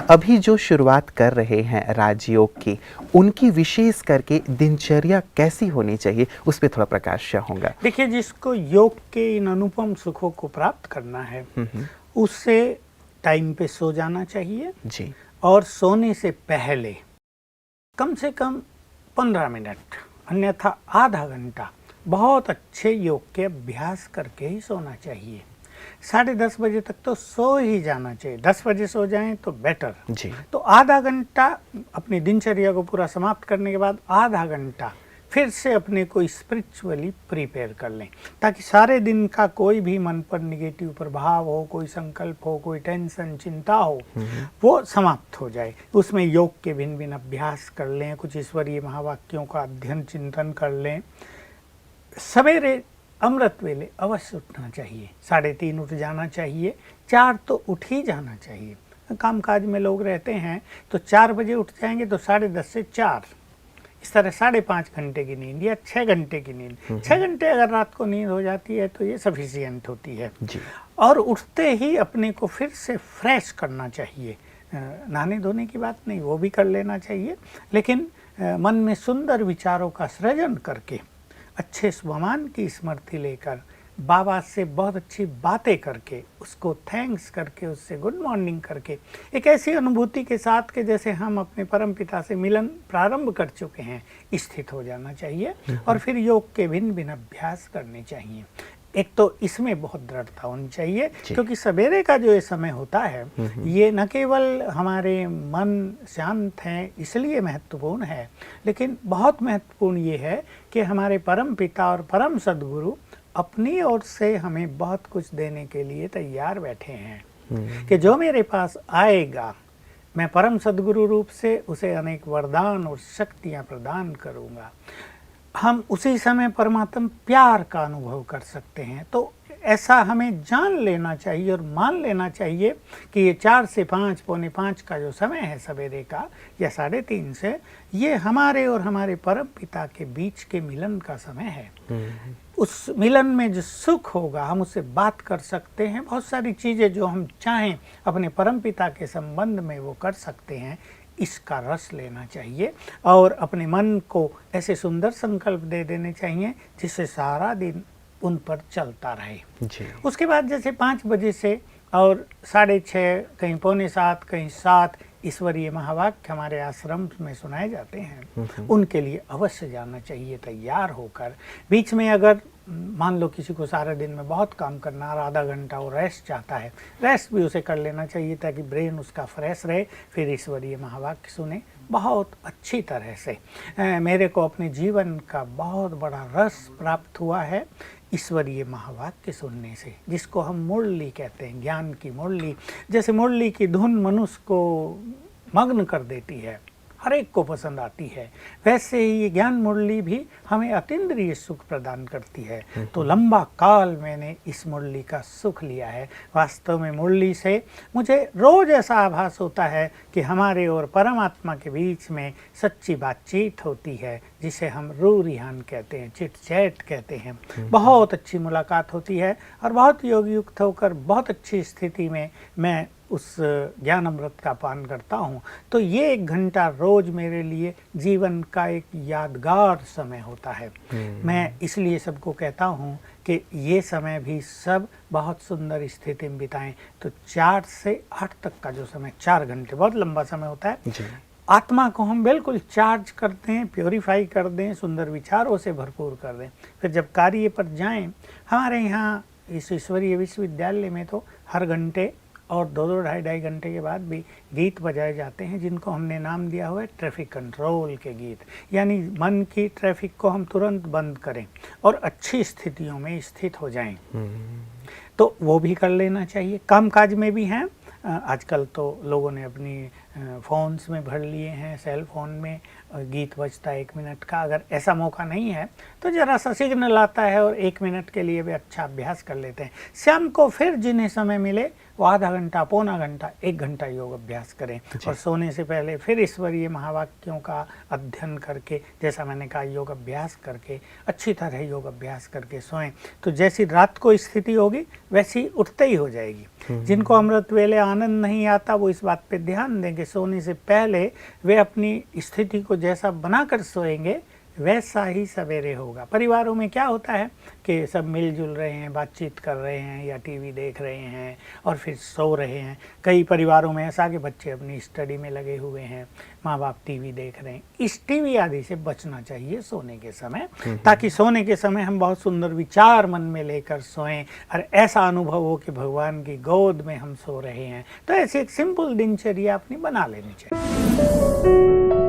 अभी जो शुरुआत कर रहे हैं राजयोग की, उनकी विशेष करके दिनचर्या कैसी होनी चाहिए, उस पे थोड़ा प्रकाश चाहूँगा। देखिए, जिसको योग के इन अनुपम सुखों को प्राप्त करना है, उससे टाइम पे सो जाना चाहिए जी। और सोने से पहले कम से कम 15 मिनट, अन्यथा आधा घंटा बहुत अच्छे योग के अभ्यास करके ही सोना चाहिए। 10:30 बजे तक तो सो ही जाना चाहिए। 10 बजे सो जाएं तो बेटर। जी। तो आधा घंटा अपनी दिनचर्या को पूरा समाप्त करने के बाद आधा घंटा फिर से अपने को स्पिरिचुअली प्रिपेयर कर लें, ताकि सारे दिन का कोई भी मन पर निगेटिव प्रभाव हो, कोई संकल्प हो, कोई टेंशन चिंता हो, वो समाप्त हो जाए। उसमें योग के भिन्न भिन्न अभ्यास कर लें, कुछ ईश्वरीय महावाक्यों का अध्ययन चिंतन कर लें। सवेरे अमृत वेले अवश्य उठना चाहिए, 3:30 उठ जाना चाहिए, 4 तो उठ ही जाना चाहिए। कामकाज में लोग रहते हैं तो 4 बजे उठ जाएंगे तो 10:30 से 4, इस तरह 5.5 घंटे की नींद या 6 घंटे की नींद, 6 घंटे अगर रात को नींद हो जाती है तो ये सफिशिएंट होती है जी। और उठते ही अपने को फिर से फ्रेश करना चाहिए। नहाने धोने की बात नहीं, वो भी कर लेना चाहिए, लेकिन मन में सुंदर विचारों का सृजन करके, अच्छे स्वमान की स्मृति लेकर, बाबा से बहुत अच्छी बातें करके, उसको थैंक्स करके, उससे गुड मॉर्निंग करके, एक ऐसी अनुभूति के साथ के जैसे हम अपने परम पिता से मिलन प्रारंभ कर चुके हैं, स्थित हो जाना चाहिए और फिर योग के भिन्न भिन्न अभ्यास करने चाहिए। एक तो इसमें बहुत दृढ़ता होनी चाहिए, क्योंकि सवेरे का जो ये समय होता है, ये न केवल हमारे मन शांत हैं इसलिए महत्वपूर्ण है, लेकिन बहुत महत्वपूर्ण ये है कि हमारे परम पिता और परम सद्गुरु अपनी ओर से हमें बहुत कुछ देने के लिए तैयार बैठे हैं कि जो मेरे पास आएगा मैं परम सद्गुरु रूप से उसे अनेक वरदान और शक्तियां प्रदान करूंगा। हम उसी समय परमात्मा प्यार का अनुभव कर सकते हैं। तो ऐसा हमें जान लेना चाहिए और मान लेना चाहिए कि ये 4 से 5, पौने 5 का जो समय है सवेरे का, या 3:30 से, ये हमारे और हमारे परम पिता के बीच के मिलन का समय है। उस मिलन में जो सुख होगा, हम उससे बात कर सकते हैं, बहुत सारी चीज़ें जो हम चाहें अपने परम पिता के संबंध में वो कर सकते हैं। इसका रस लेना चाहिए और अपने मन को ऐसे सुंदर संकल्प दे देने चाहिए जिससे सारा दिन उन पर चलता रहे जी। उसके बाद जैसे 5 बजे से और 6:30, कहीं पौने 7, कहीं 7 ईश्वरीय महावाक्य हमारे आश्रम में सुनाए जाते हैं, उनके लिए अवश्य जाना चाहिए तैयार होकर। बीच में अगर मान लो किसी को सारे दिन में बहुत काम करना और आधा घंटा वो रेस्ट चाहता है, रेस्ट भी उसे कर लेना चाहिए ताकि ब्रेन उसका फ्रेश रहे, फिर ईश्वरीय महावाक्य सुने बहुत अच्छी तरह से। मेरे को अपने जीवन का बहुत बड़ा रस प्राप्त हुआ है ईश्वरीय महावाक्य सुनने से, जिसको हम मुरली कहते हैं, ज्ञान की मुरली। जैसे मुरली की धुन मनुष्य को मग्न कर देती है, हर एक को पसंद आती है, वैसे ही ये ज्ञान मुरली भी हमें अतीन्द्रिय सुख प्रदान करती है। तो लंबा काल मैंने इस मुरली का सुख लिया है। वास्तव में मुरली से मुझे रोज ऐसा आभास होता है कि हमारे और परमात्मा के बीच में सच्ची बातचीत होती है, जिसे हम रू रिहान कहते हैं, चिट चैट कहते हैं। बहुत अच्छी मुलाकात होती है और बहुत योग युक्त होकर बहुत अच्छी स्थिति में मैं उस ज्ञान अमृत का पान करता हूँ। तो ये 1 घंटा रोज मेरे लिए जीवन का एक यादगार समय होता है। मैं इसलिए सबको कहता हूँ कि ये समय भी सब बहुत सुंदर स्थिति में बिताएं। तो 4 से 8 तक का जो समय, 4 घंटे बहुत लंबा समय होता है। आत्मा को हम बिल्कुल चार्ज कर दें, प्योरीफाई कर दें, सुंदर विचारों से भरपूर कर दें। फिर जब कार्य पर जाएं, हमारे यहाँ इस ईश्वरीय विश्वविद्यालय में तो हर घंटे और 2-2, 2.5 घंटे के बाद भी गीत बजाए जाते हैं, जिनको हमने नाम दिया हुआ है ट्रैफिक कंट्रोल के गीत। यानी मन की ट्रैफिक को हम तुरंत बंद करें और अच्छी स्थितियों में स्थित हो जाएं। तो वो भी कर लेना चाहिए। कामकाज में भी हैं, आजकल तो लोगों ने अपनी फ़ोन्स में भर लिए हैं, सेल फ़ोन में गीत बजता है 1 मिनट का। अगर ऐसा मौका नहीं है तो ज़रा सा सिग्नल आता है और 1 मिनट के लिए भी अच्छा अभ्यास कर लेते हैं। शाम को फिर जिन्हें समय मिले वो आधा घंटा, पौना घंटा, 1 घंटा योग अभ्यास करें और सोने से पहले फिर ईश्वरीय महावाक्यों का अध्ययन करके, जैसा मैंने कहा, योग अभ्यास करके, अच्छी तरह योग अभ्यास करके सोएं तो जैसी रात को स्थिति होगी वैसी उठते ही हो जाएगी। जिनको अमृत वेले आनंद नहीं आता वो इस बात पे ध्यान देंगे, सोने से पहले वे अपनी स्थिति को जैसा बनाकर सोएंगे वैसा ही सवेरे होगा। परिवारों में क्या होता है कि सब मिलजुल रहे हैं, बातचीत कर रहे हैं या टीवी देख रहे हैं और फिर सो रहे हैं। कई परिवारों में ऐसा कि बच्चे अपनी स्टडी में लगे हुए हैं, माँ बाप टीवी देख रहे हैं। इस टीवी आदि से बचना चाहिए सोने के समय, ताकि सोने के समय हम बहुत सुंदर विचार मन में लेकर सोएं और ऐसा अनुभव हो कि भगवान की गोद में हम सो रहे हैं। तो ऐसी एक सिंपल दिनचर्या अपनी बना लेनी चाहिए।